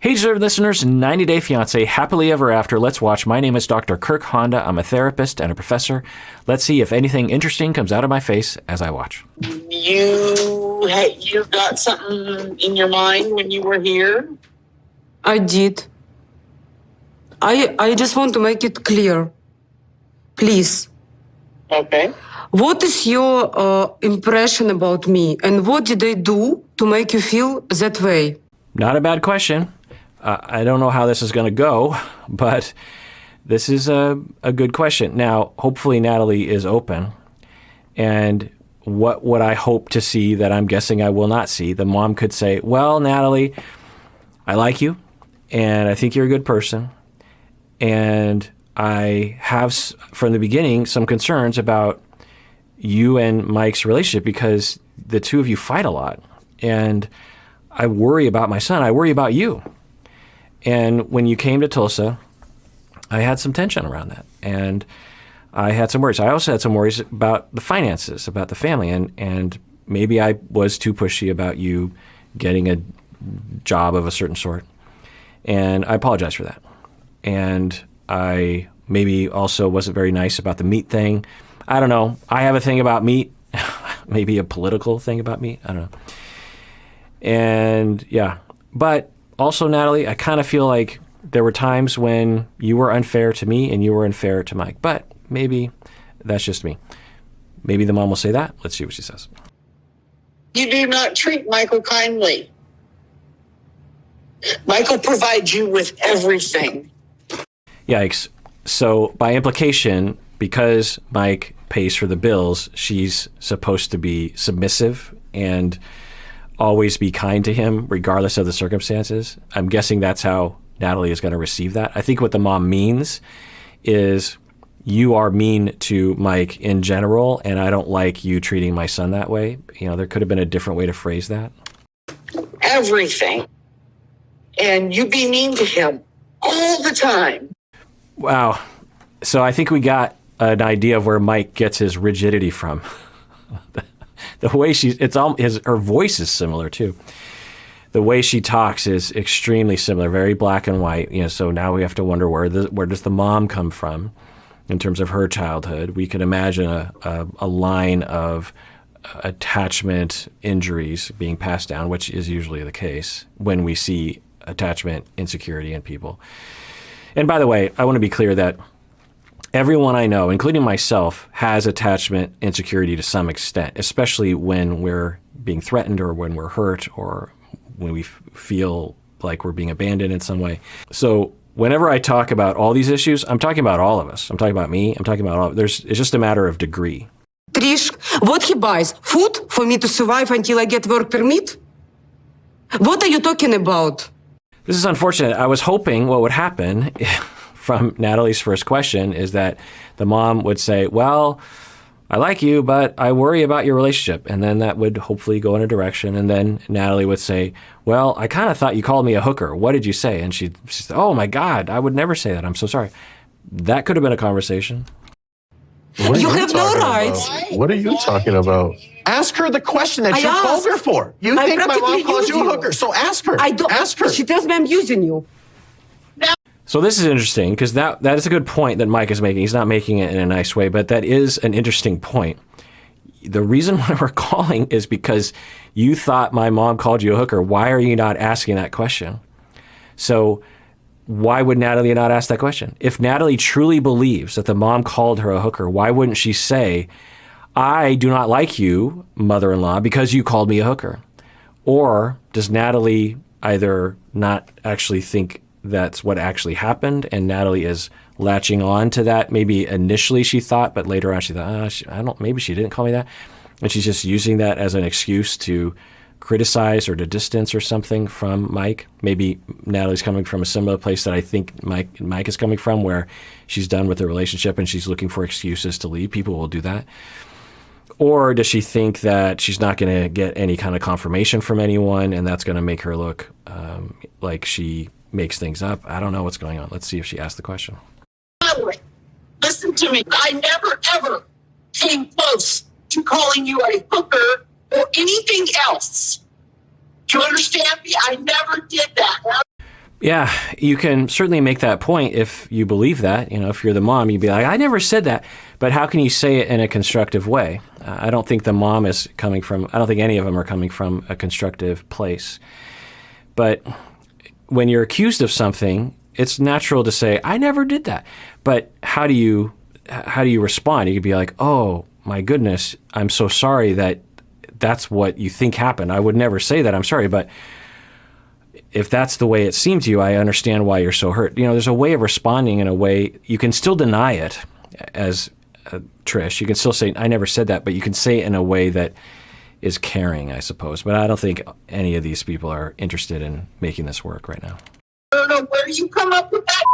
Hey, deserved listeners, 90 Day Fiancé, happily ever after. Let's watch. My name is Dr. Kirk Honda. I'm a therapist and a professor. Let's see if anything interesting comes out of my face as I watch. You got something in your mind when you were here? I did. I just want to make it clear. Please. Okay. What is your impression about me, and what did I do to make you feel that way? Not a bad question. I don't know how this is going to go, but this is a good question. Now, hopefully Natalie is open. And what would I hope to see that I'm guessing I will not see? The mom could say, well, Natalie, I like you, and I think you're a good person. And I have, from the beginning, some concerns about you and Mike's relationship because the two of you fight a lot. And I worry about my son. I worry about you. And when you came to Tulsa, I had some tension around that. And I had some worries. I also had some worries about the finances, about the family. And maybe I was too pushy about you getting a job of a certain sort. And I apologize for that. And I maybe also wasn't very nice about the meat thing. I don't know. I have a thing about meat, maybe a political thing about meat. I don't know. And yeah, but also, Natalie, I kind of feel like there were times when you were unfair to me and you were unfair to Mike. But maybe that's just me. Maybe the mom will say that. Let's see what she says. You do not treat Michael kindly. Michael provides you with everything. Yikes. So by implication, because Mike pays for the bills, she's supposed to be submissive and always be kind to him regardless of the circumstances. I'm guessing that's how Natalie is going to receive that. I think what the mom means is you are mean to Mike in general, and I don't like you treating my son that way. You know, there could have been a different way to phrase that. Everything. And you be mean to him all the time. Wow. So I think we got an idea of where Mike gets his rigidity from. The way her voice is similar too. The way she talks is extremely similar, very black and white. You know, so now we have to wonder where does the mom come from in terms of her childhood. We could imagine a line of attachment injuries being passed down, which is usually the case when we see attachment insecurity in people. And by the way, I want to be clear that everyone I know, including myself, has attachment insecurity to some extent, especially when we're being threatened or when we're hurt or when we feel like we're being abandoned in some way. So whenever I talk about all these issues, I'm talking about all of us. I'm talking about me. I'm talking about all. It's just a matter of degree. Trish, what he buys? Food for me to survive until I get work permit? What are you talking about? This is unfortunate. I was hoping what would happen from Natalie's first question is that the mom would say, well, I like you, but I worry about your relationship. And then that would hopefully go in a direction. And then Natalie would say, well, I kind of thought you called me a hooker. What did you say? And she'd say, oh my God, I would never say that. I'm so sorry. That could have been a conversation. You have no rights. What are you talking about? Ask her the question that you called her for. You think my mom calls you a hooker, so ask her. Ask her. She tells me I'm using you. So this is interesting because that is a good point that Mike is making. He's not making it in a nice way, but that is an interesting point. The reason why we're calling is because you thought my mom called you a hooker. Why are you not asking that question? So why would Natalie not ask that question? If Natalie truly believes that the mom called her a hooker, why wouldn't she say, I do not like you, mother-in-law, because you called me a hooker? Or does Natalie either not actually think that's what actually happened and Natalie is latching on to that? Maybe initially she thought, but later on she thought, maybe she didn't call me that. And she's just using that as an excuse to criticize or to distance or something from Mike. Maybe Natalie's coming from a similar place that I think Mike is coming from, where she's done with the relationship and she's looking for excuses to leave. People will do that. Or does she think that she's not going to get any kind of confirmation from anyone and that's going to make her look like she makes things up? I don't know what's going on. Let's see if she asked the question. Listen to me. I never, ever came close to calling you a hooker or anything else. Do you understand me? I never did that. Yeah, you can certainly make that point if you believe that. You know, if you're the mom, you'd be like, I never said that. But how can you say it in a constructive way? I don't think the mom is coming from, I don't think any of them are coming from a constructive place. But when you're accused of something, it's natural to say, I never did that. But how do you respond? You could be like, oh, my goodness, I'm so sorry that that's what you think happened. I would never say that. I'm sorry, but if that's the way it seemed to you, I understand why you're so hurt. You know, there's a way of responding in a way, you can still deny it as Trish. You can still say, I never said that, but you can say it in a way that is caring, I suppose. But I don't think any of these people are interested in making this work right now. I don't know where you come up with that,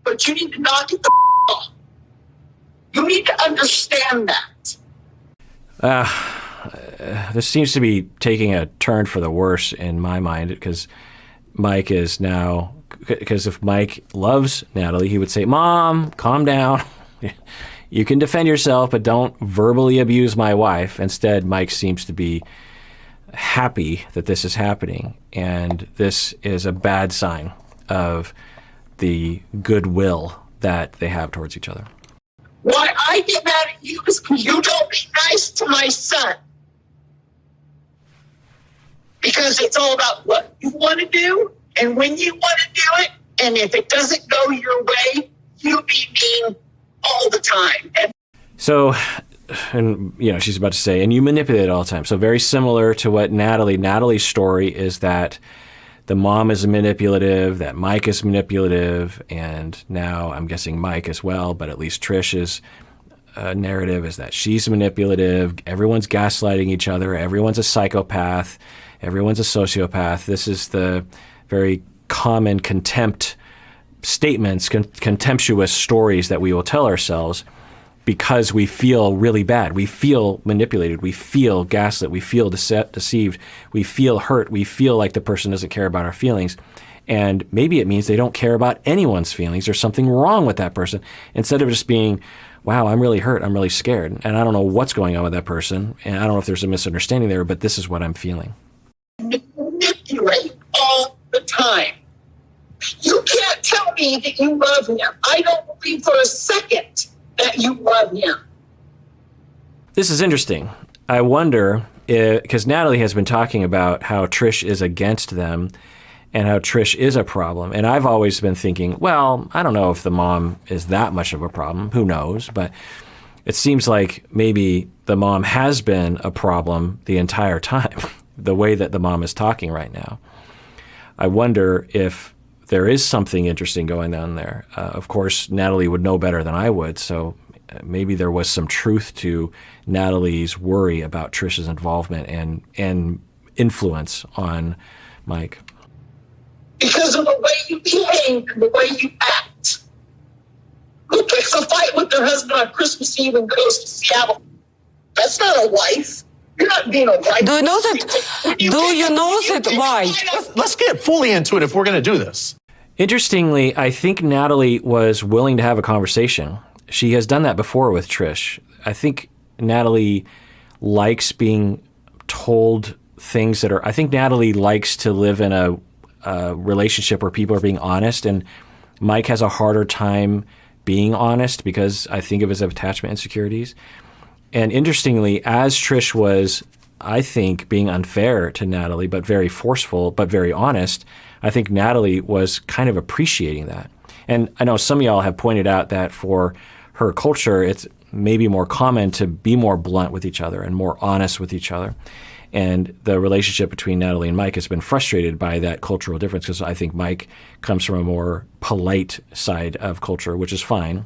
but you need to knock it the off. You need to understand that. This seems to be taking a turn for the worse in my mind, because Mike is now, because if Mike loves Natalie, he would say, Mom, calm down. You can defend yourself, but don't verbally abuse my wife. Instead, Mike seems to be happy that this is happening. And this is a bad sign of the goodwill that they have towards each other. Why I get mad at you is because you don't be nice to my son. Because it's all about what you want to do and when you want to do it. And if it doesn't go your way, you be mean all the time. So, and you know, she's about to say, and you manipulate it all the time. So very similar to what Natalie's story is that the mom is manipulative, that Mike is manipulative, and now I'm guessing Mike as well, but at least Trish's narrative is that she's manipulative. Everyone's gaslighting each other. Everyone's a psychopath. Everyone's a sociopath. This is the very common contempt statements, contemptuous stories that we will tell ourselves because we feel really bad. We feel manipulated. We feel gaslit. We feel deceived. We feel hurt. We feel like the person doesn't care about our feelings. And maybe it means they don't care about anyone's feelings. There's something wrong with that person. Instead of just being, wow, I'm really hurt. I'm really scared. And I don't know what's going on with that person. And I don't know if there's a misunderstanding there, but this is what I'm feeling. Manipulate all the time. You can't tell me that you love him. I don't believe for a second that you love him. This is interesting. I wonder, because Natalie has been talking about how Trish is against them and how Trish is a problem. And I've always been thinking, well, I don't know if the mom is that much of a problem. Who knows? But it seems like maybe the mom has been a problem the entire time, the way that the mom is talking right now. I wonder if there is something interesting going on there. Of course, Natalie would know better than I would, so maybe there was some truth to Natalie's worry about Trish's involvement and influence on Mike. Because of the way you behave and the way you act. Who picks a fight with their husband on Christmas Eve and goes to Seattle? That's not a wife. You're not being a wife. Do you know that? Why? Let's get fully into it if we're going to do this. Interestingly, I think Natalie was willing to have a conversation. She has done that before with Trish. I think Natalie likes being told things that are, I think Natalie likes to live in a relationship where people are being honest, and Mike has a harder time being honest because I think of his attachment insecurities. And interestingly, as Trish was, I think, being unfair to Natalie, but very forceful, but very honest, I think Natalie was kind of appreciating that. And I know some of y'all have pointed out that for her culture, it's maybe more common to be more blunt with each other and more honest with each other. And the relationship between Natalie and Mike has been frustrated by that cultural difference because I think Mike comes from a more polite side of culture, which is fine.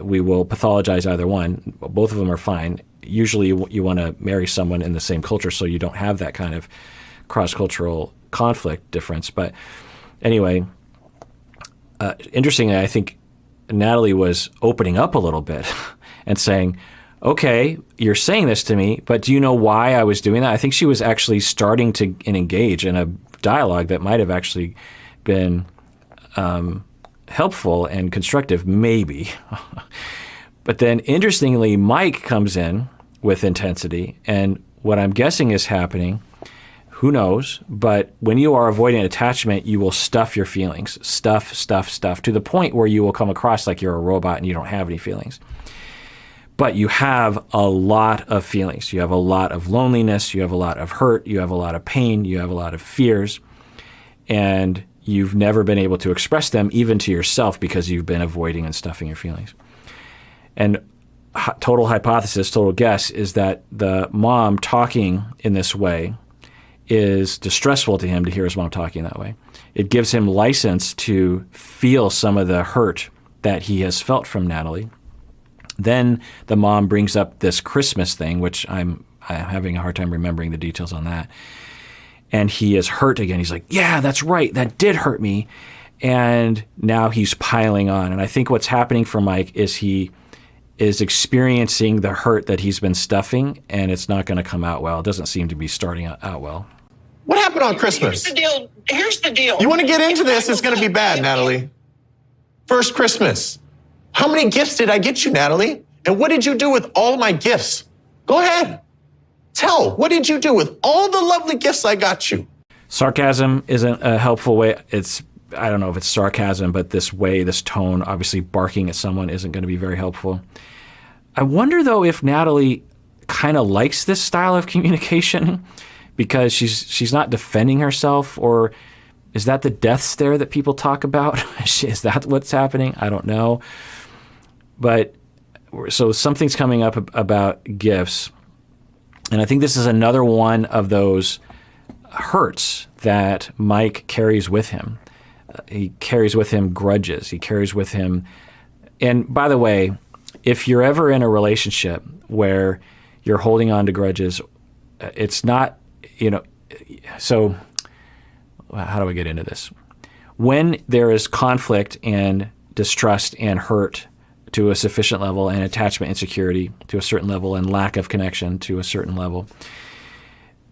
We will pathologize either one. Both of them are fine. Usually you want to marry someone in the same culture so you don't have that kind of cross-cultural conflict difference. But anyway, interestingly, I think Natalie was opening up a little bit and saying, okay, you're saying this to me, but do you know why I was doing that? I think she was actually starting to engage in a dialogue that might have actually been helpful and constructive, maybe. But then, interestingly, Mike comes in with intensity, and what I'm guessing is happening, Who knows? But when you are avoiding attachment, you will stuff your feelings. Stuff, to the point where you will come across like you're a robot and you don't have any feelings. But you have a lot of feelings. You have a lot of loneliness. You have a lot of hurt. You have a lot of pain. You have a lot of fears. And you've never been able to express them even to yourself because you've been avoiding and stuffing your feelings. And total hypothesis, total guess, is that the mom talking in this way is distressful to him to hear his mom talking that way. It gives him license to feel some of the hurt that he has felt from Natalie. Then the mom brings up this Christmas thing, which I'm having a hard time remembering the details on that. And he is hurt again. He's like, yeah, that's right. That did hurt me. And now he's piling on. And I think what's happening for Mike is he is experiencing the hurt that he's been stuffing, and it's not going to come out well. It doesn't seem to be starting out well. What happened on Christmas? Here's the deal. You want to get into this? It's going to be bad, Natalie. First Christmas. How many gifts did I get you, Natalie? And what did you do with all my gifts? Go ahead. Tell, what did you do with all the lovely gifts I got you? Sarcasm isn't a helpful way. I don't know if it's sarcasm, but this way, this tone, obviously barking at someone isn't going to be very helpful. I wonder, though, if Natalie kind of likes this style of communication because she's not defending herself, or is that the death stare that people talk about? Is that what's happening? I don't know. But so something's coming up about gifts. And I think this is another one of those hurts that Mike carries with him. He carries with him grudges. He carries with him. And by the way, if you're ever in a relationship where you're holding on to grudges, it's not, so how do I get into this? When there is conflict and distrust and hurt to a sufficient level, and attachment insecurity to a certain level, and lack of connection to a certain level,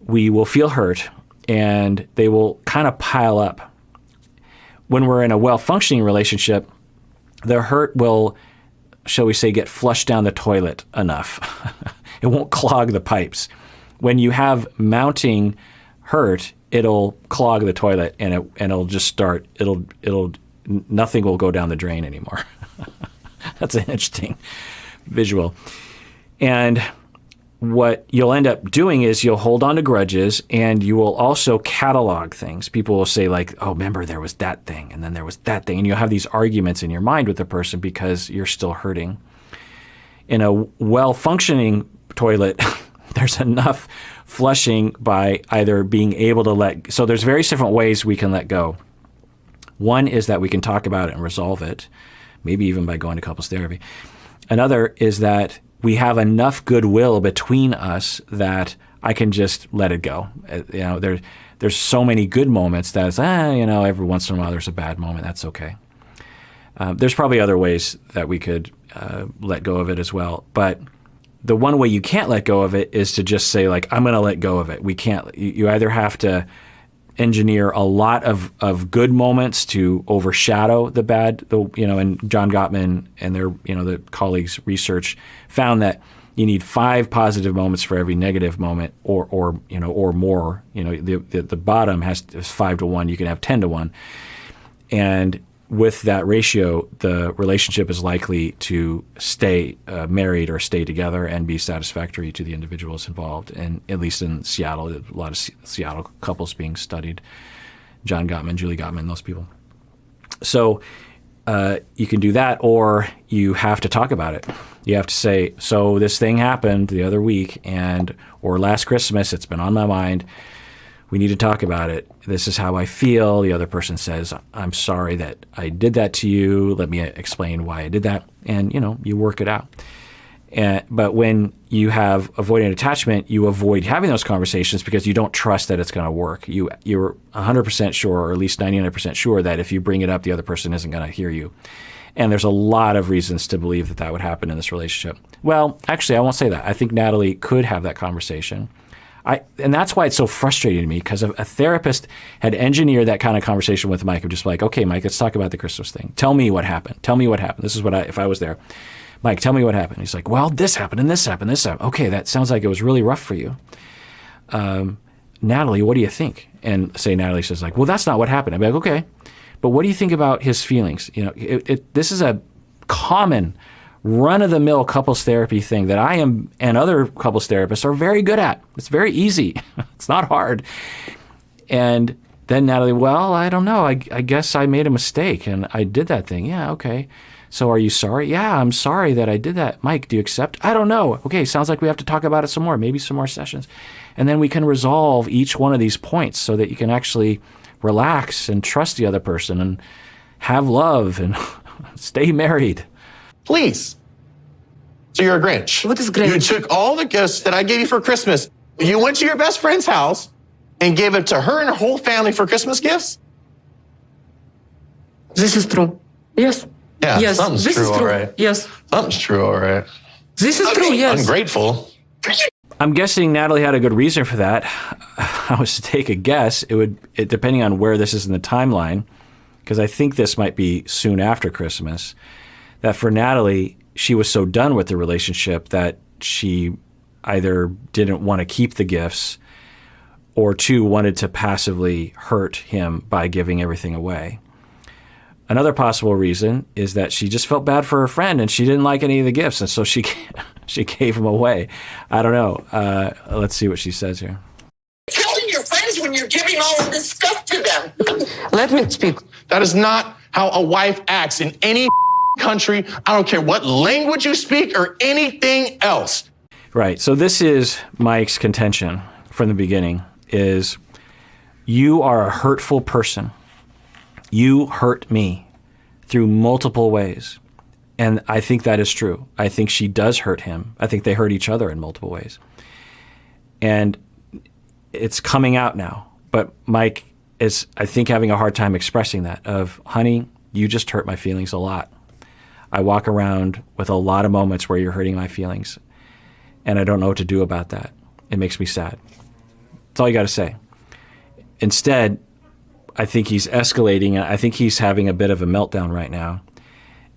we will feel hurt and they will kind of pile up. When we're in a well-functioning relationship, the hurt will, shall we say, get flushed down the toilet enough. It won't clog the pipes. When you have mounting hurt, it'll clog the toilet and it'll just start, nothing will go down the drain anymore. That's an interesting visual. And what you'll end up doing is you'll hold on to grudges, and you will also catalog things. People will say like, oh, remember there was that thing, and then there was that thing. And you'll have these arguments in your mind with the person because you're still hurting. In a well-functioning toilet, there's enough flushing by either being able to so there's various different ways we can let go. One is that we can talk about it and resolve it, maybe even by going to couples therapy. Another is that we have enough goodwill between us that I can just let it go. There's so many good moments that it's, every once in a while there's a bad moment. That's okay. There's probably other ways that we could let go of it as well. But the one way you can't let go of it is to just say, like, I'm going to let go of it. We can't. You either have to engineer a lot of good moments to overshadow the bad, and John Gottman and their, the colleagues' research found that you need 5 positive moments for every negative moment, or more. The bottom is 5 to 1. You can have 10 to 1, and with that ratio, the relationship is likely to stay married or stay together and be satisfactory to the individuals involved. And at least in Seattle, a lot of Seattle couples being studied, John Gottman, Julie Gottman, those people. So you can do that, or you have to talk about it. You have to say, so this thing happened the other week, or last Christmas, it's been on my mind. We need to talk about it. This is how I feel. The other person says, I'm sorry that I did that to you. Let me explain why I did that. And, you work it out. But when you have avoidant attachment, you avoid having those conversations because you don't trust that it's going to work. You're 100% sure, or at least 99% sure, that if you bring it up, the other person isn't going to hear you. And there's a lot of reasons to believe that would happen in this relationship. Well, actually, I won't say that. I think Natalie could have that conversation. And that's why it's so frustrating to me, because a therapist had engineered that kind of conversation with Mike of just like, okay, Mike, let's talk about the Christmas thing. Tell me what happened. This is what if I was there. Mike, tell me what happened. He's like, well, this happened and this happened, this happened. Okay, that sounds like it was really rough for you. Natalie, what do you think? And say Natalie says like, well, that's not what happened. I'd be like, okay, but what do you think about his feelings? You know, this is a common run-of-the-mill couples therapy thing that I am and other couples therapists are very good at. It's very easy. It's not hard. And then Natalie, well, I don't know. I guess I made a mistake and I did that thing. Yeah, okay. So are you sorry? Yeah, I'm sorry that I did that. Mike, do you accept? I don't know. Okay, sounds like we have to talk about it some more, maybe some more sessions. And then we can resolve each one of these points so that you can actually relax and trust the other person and have love and stay married. Please. So you're a Grinch. What is Grinch? You took all the gifts that I gave you for Christmas. You went to your best friend's house and gave it to her and her whole family for Christmas gifts? This is true. Yes. Yeah, Yes. something's This true, is all true. right. Yes. Something's true, all right. This is true. Yes. Ungrateful. I'm guessing Natalie had a good reason for that. If I was to take a guess, it depending on where this is in the timeline, because I think this might be soon after Christmas, that for Natalie, she was so done with the relationship that she either didn't want to keep the gifts or two, wanted to passively hurt him by giving everything away. Another possible reason is that she just felt bad for her friend and she didn't like any of the gifts, and so she gave them away. I don't know. Let's see what she says here. Telling your friends when you're giving all of this stuff to them. Let me speak. That is not how a wife acts in any country. I don't care what language you speak or anything else. Right. So this is Mike's contention from the beginning, is you are a hurtful person. You hurt me through multiple ways. And I think that is true. I think she does hurt him. I think they hurt each other in multiple ways. And it's coming out now. But Mike is, I think, having a hard time expressing that of, honey, you just hurt my feelings a lot. I walk around with a lot of moments where you're hurting my feelings. And I don't know what to do about that. It makes me sad. That's all you got to say. Instead, I think he's escalating. I think he's having a bit of a meltdown right now.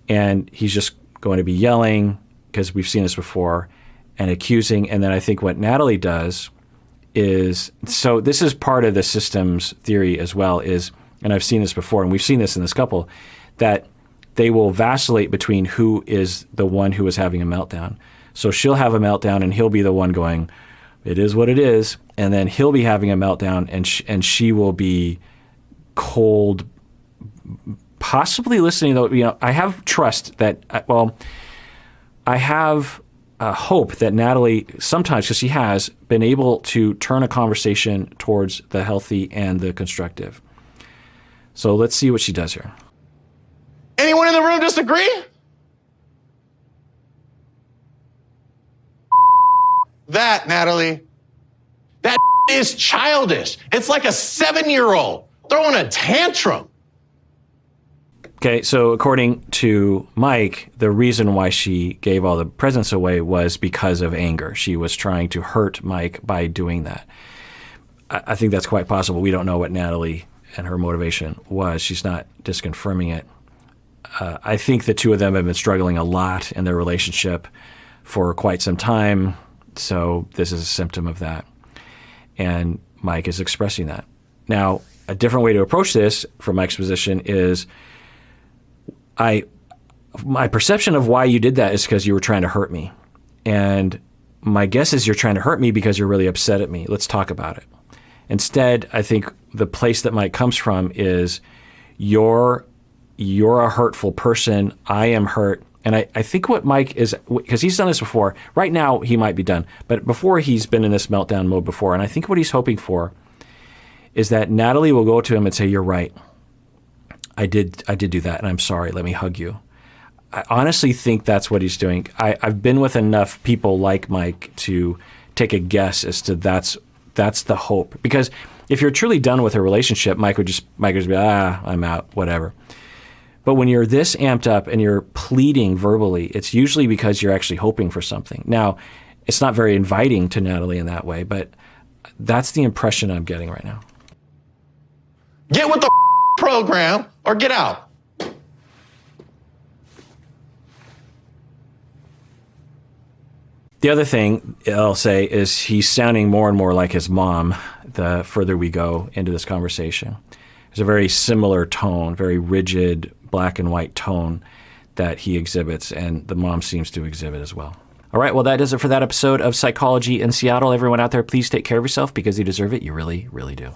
And he's just going to be yelling, because we've seen this before, and accusing. And then I think what Natalie does is, so this is part of the systems theory as well, is, and I've seen this before, and we've seen this in this couple, that they will vacillate between who is the one who is having a meltdown. So she'll have a meltdown and he'll be the one going, it is what it is. And then he'll be having a meltdown and she will be cold, possibly listening, though. You know, I have trust that, I have hope that Natalie sometimes, because she has been able to turn a conversation towards the healthy and the constructive. So let's see what she does here. Anyone in the room disagree? That, Natalie, that is childish. It's like a 7-year-old throwing a tantrum. Okay, so according to Mike, the reason why she gave all the presents away was because of anger. She was trying to hurt Mike by doing that. I think that's quite possible. We don't know what Natalie and her motivation was. She's not disconfirming it. I think the two of them have been struggling a lot in their relationship for quite some time, so this is a symptom of that. And Mike is expressing that. Now, a different way to approach this from Mike's position is, my perception of why you did that is because you were trying to hurt me. And my guess is you're trying to hurt me because you're really upset at me. Let's talk about it. Instead, I think the place that Mike comes from is you're a hurtful person. I am hurt. And I think what Mike is, because he's done this before, right now he might be done, but before he's been in this meltdown mode before. And I think what he's hoping for is that Natalie will go to him and say, you're right. I did do that, and I'm sorry. Let me hug you. I honestly think that's what he's doing. I've been with enough people like Mike to take a guess as to that's the hope. Because if you're truly done with a relationship, Mike would just be, I'm out, whatever. But when you're this amped up and you're pleading verbally, it's usually because you're actually hoping for something. Now, it's not very inviting to Natalie in that way, but that's the impression I'm getting right now. Get with the program or get out. The other thing I'll say is he's sounding more and more like his mom the further we go into this conversation. There's a very similar tone, very rigid, black and white tone that he exhibits, and the mom seems to exhibit as well. All right, well, that does it for that episode of Psychology in Seattle. Everyone out there, please take care of yourself because you deserve it. You really, really do.